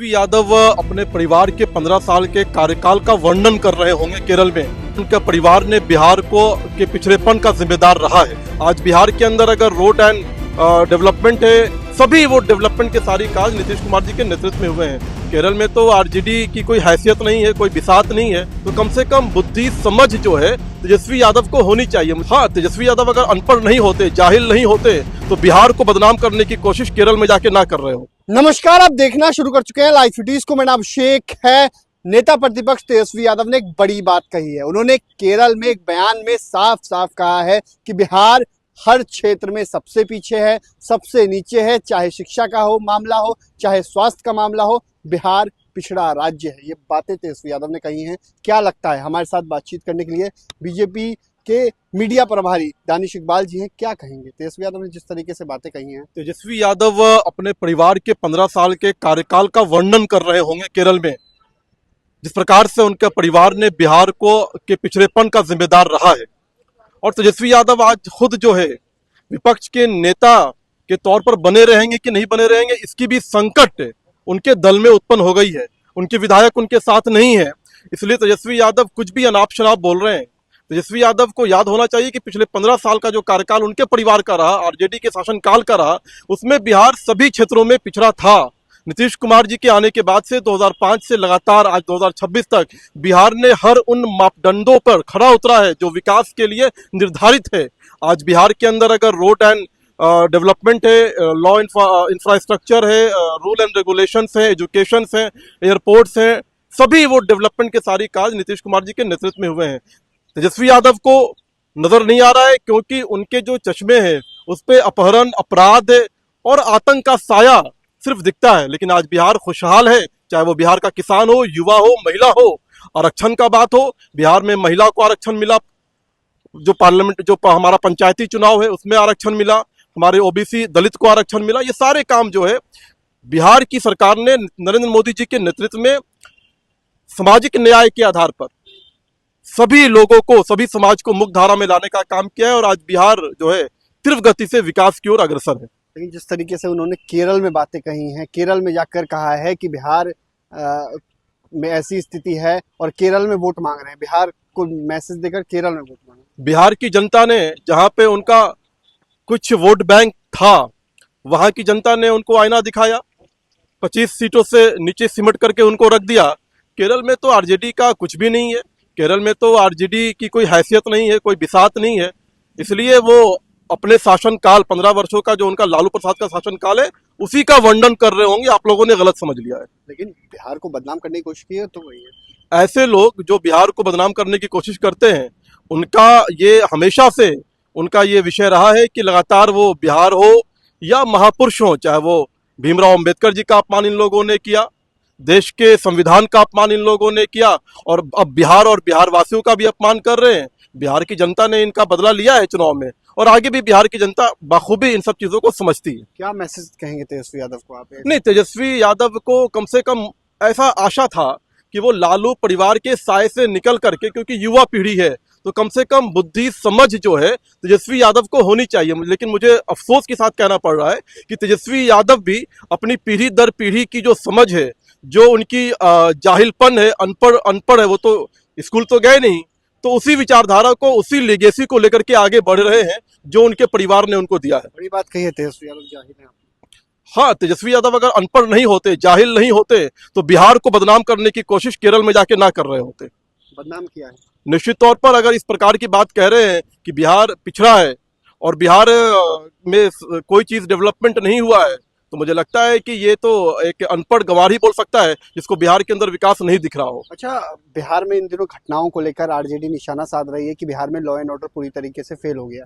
तेजस्वी यादव अपने परिवार के 15 साल के कार्यकाल का वर्णन कर रहे होंगे केरल में। उनके परिवार ने बिहार को के पिछड़ेपन का जिम्मेदार रहा है। आज बिहार के अंदर अगर रोड एंड डेवलपमेंट है, सभी वो डेवलपमेंट के सारी काज नीतीश कुमार जी के नेतृत्व में हुए हैं। केरल में तो आरजेडी की कोई हैसियत नहीं है, कोई बिसात नहीं है, तो कम से कम बुद्धि समझ जो है तेजस्वी यादव को होनी चाहिए। हाँ, तेजस्वी यादव अगर अनपढ़ नहीं होते, जाहिल नहीं होते, तो बिहार को बदनाम करने की कोशिश केरल में जाके ना कर रहे हो। नमस्कार, आप देखना शुरू कर चुके हैं लाइव सिटीज को। मेरा नाम शेख है। नेता प्रतिपक्ष तेजस्वी यादव ने एक बड़ी बात कही है। उन्होंने केरल में एक बयान में साफ साफ कहा है कि बिहार हर क्षेत्र में सबसे पीछे है, सबसे नीचे है। चाहे शिक्षा का हो मामला हो, चाहे स्वास्थ्य का मामला हो, बिहार पिछड़ा राज्य है। ये बातें तेजस्वी यादव ने कही हैं। क्या लगता है? हमारे साथ बातचीत करने के लिए बीजेपी के मीडिया प्रभारी दानिश इकबाल जी हैं। क्या कहेंगे तेजस्वी यादव ने जिस तरीके से बातें कही हैं? तेजस्वी यादव अपने परिवार के 15 साल के कार्यकाल का वर्णन कर रहे होंगे केरल में। जिस प्रकार से उनके परिवार ने बिहार को के पिछड़ेपन का जिम्मेदार रहा है, और तेजस्वी यादव आज खुद जो है विपक्ष के नेता के तौर पर बने रहेंगे कि नहीं बने रहेंगे, इसकी भी संकट उनके दल में उत्पन्न हो गई है। उनके विधायक उनके साथ नहीं है, इसलिए तेजस्वी यादव कुछ भी अनाप शनाप बोल रहे हैं। तेजस्वी यादव को याद होना चाहिए कि पिछले 15 साल का जो कार्यकाल उनके परिवार का रहा, आरजेडी के शासनकाल का रहा, उसमें बिहार सभी क्षेत्रों में पिछड़ा था। नीतीश कुमार जी के आने के बाद से 2005 से लगातार आज 2026 तक बिहार ने हर उन मापदंडों पर खरा उतरा है जो विकास के लिए निर्धारित है। आज बिहार के अंदर अगर रोड एंड डेवलपमेंट है, लॉ इंफ्रास्ट्रक्चर है, रूल एंड रेगुलेशंस है, एजुकेशन है, एयरपोर्ट्स हैं, सभी वो डेवलपमेंट के सारी काज नीतीश कुमार जी के नेतृत्व में हुए हैं। तेजस्वी यादव को नजर नहीं आ रहा है क्योंकि उनके जो चश्मे हैं उस पे अपहरण, अपराध और आतंक का साया सिर्फ दिखता है। लेकिन आज बिहार खुशहाल है, चाहे वो बिहार का किसान हो, युवा हो, महिला हो। आरक्षण का बात हो, बिहार में महिला को आरक्षण मिला, जो पार्लियामेंट जो हमारा पंचायती चुनाव है उसमें आरक्षण मिला, हमारे ओबीसी दलित को आरक्षण मिला। ये सारे काम जो है बिहार की सरकार ने नरेंद्र मोदी जी के नेतृत्व में सामाजिक न्याय के आधार पर सभी लोगों को, सभी समाज को मुख्य धारा में लाने का काम किया है, और आज बिहार जो है तीव्र गति से विकास की ओर अग्रसर है। लेकिन जिस तरीके से उन्होंने केरल में बातें कही हैं, केरल में जाकर कहा है कि बिहार में ऐसी स्थिति है और केरल में वोट मांग रहे हैं, बिहार को मैसेज देकर केरल में वोट मांग रहे हैं। बिहार की जनता ने जहां पे उनका कुछ वोट बैंक था, वहां की जनता ने उनको आईना दिखाया, 25 सीटों से नीचे सिमट करके उनको रख दिया। केरल में तो आरजेडी का कुछ भी नहीं है, केरल में तो आरजेडी की कोई हैसियत नहीं है, कोई बिसात नहीं है, इसलिए वो अपने शासनकाल 15 वर्षों का जो उनका लालू प्रसाद का शासनकाल है उसी का वर्णन कर रहे होंगे। आप लोगों ने गलत समझ लिया है। लेकिन बिहार को बदनाम करने की कोशिश की है तो वही है। ऐसे लोग जो बिहार को बदनाम करने की कोशिश करते हैं, उनका ये हमेशा से उनका ये विषय रहा है कि लगातार वो बिहार हो या महापुरुष हो, चाहे वो भीमराव अंबेडकर जी का अपमान इन लोगों ने किया, देश के संविधान का अपमान इन लोगों ने किया, और अब बिहार और बिहार वासियों का भी अपमान कर रहे हैं। बिहार की जनता ने इनका बदला लिया है चुनाव में, और आगे भी बिहार की जनता बखूबी इन सब चीजों को समझती है। क्या मैसेज कहेंगे तेजस्वी यादव को आप? नहीं, तेजस्वी यादव को कम से कम ऐसा आशा था कि वो लालू परिवार के साए से निकल करके, क्योंकि युवा पीढ़ी है, तो कम से कम बुद्धि समझ जो है तेजस्वी यादव को होनी चाहिए। लेकिन मुझे अफसोस के साथ कहना पड़ रहा है कि तेजस्वी यादव भी अपनी पीढ़ी दर पीढ़ी की जो समझ है, जो उनकी जाहिलपन है, अनपढ़ है, वो तो स्कूल तो गए नहीं, तो उसी विचारधारा को, उसी लेगेसी को लेकर के आगे बढ़ रहे हैं जो उनके परिवार ने उनको दिया है। बड़ी बात कही है, तेजस्वी यादव जाहिल है। हाँ, तेजस्वी यादव अगर अनपढ़ नहीं होते, जाहिल नहीं होते, तो बिहार को बदनाम करने की कोशिश केरल में जाके ना कर रहे होते। बदनाम किया है निश्चित तौर पर। अगर इस प्रकार की बात कह रहे हैं कि बिहार पिछड़ा है और बिहार में कोई चीज डेवलपमेंट नहीं हुआ है, तो मुझे लगता है कि ये तो एक अनपढ़ गंवार ही बोल सकता है जिसको बिहार के अंदर विकास नहीं दिख रहा हो। अच्छा, बिहार में इन दिनों घटनाओं को लेकर आरजेडी निशाना साध रही है कि बिहार में लॉ एंड ऑर्डर पूरी तरीके से फेल हो गया।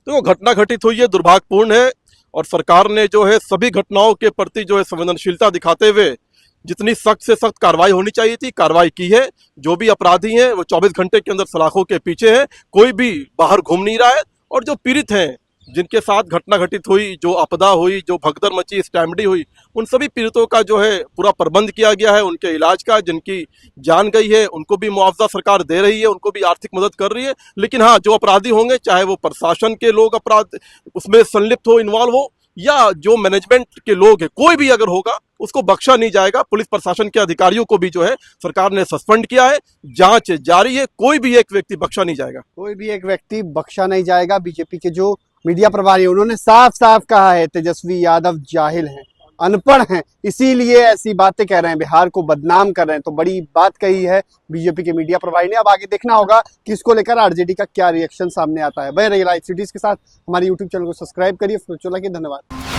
तो घटना घटित हुई है, दुर्भाग्यपूर्ण है, और सरकार ने जो है सभी घटनाओं के प्रति जो है संवेदनशीलता दिखाते हुए जितनी सख्त से सख्त कार्रवाई होनी चाहिए थी, कार्रवाई की है। जो भी अपराधी हैं वो 24 घंटे के अंदर सलाखों के पीछे है, कोई भी बाहर घूम नहीं रहा है, और जो पीड़ित हैं, जिनके साथ घटना घटित हुई, जो आपदा हुई, जो भगदड़ मची, स्टैम्पडी हुई, उन सभी पीड़ितों का जो है पूरा प्रबंध किया गया है। उनके इलाज का, जिनकी जान गई है उनको भी मुआवजा सरकार दे रही है, उनको भी आर्थिक मदद कर रही है। लेकिन हाँ, जो अपराधी होंगे, चाहे वो प्रशासन के लोग अपराध उसमें संलिप्त हो, इन्वॉल्व हो, या जो मैनेजमेंट के लोग हैं, कोई भी अगर होगा उसको बख्शा नहीं जाएगा। पुलिस प्रशासन के अधिकारियों को भी जो है सरकार ने सस्पेंड किया है, जांच जारी है, कोई भी एक व्यक्ति बख्शा नहीं जाएगा। कोई भी एक व्यक्ति बख्शा नहीं जाएगा। बीजेपी के जो मीडिया प्रभारी हैं, उन्होंने साफ साफ कहा है तेजस्वी यादव जाहिल हैं, अनपढ़ हैं, इसीलिए ऐसी बातें कह रहे हैं, बिहार को बदनाम कर रहे हैं। तो बड़ी बात कही है बीजेपी के मीडिया प्रभारी ने। अब आगे देखना होगा कि इसको लेकर आरजेडी का क्या रिएक्शन सामने आता है। बने रहिए लाइव सिटीज के साथ, हमारे यूट्यूब चैनल को सब्सक्राइब करिए। फिर चला के धन्यवाद।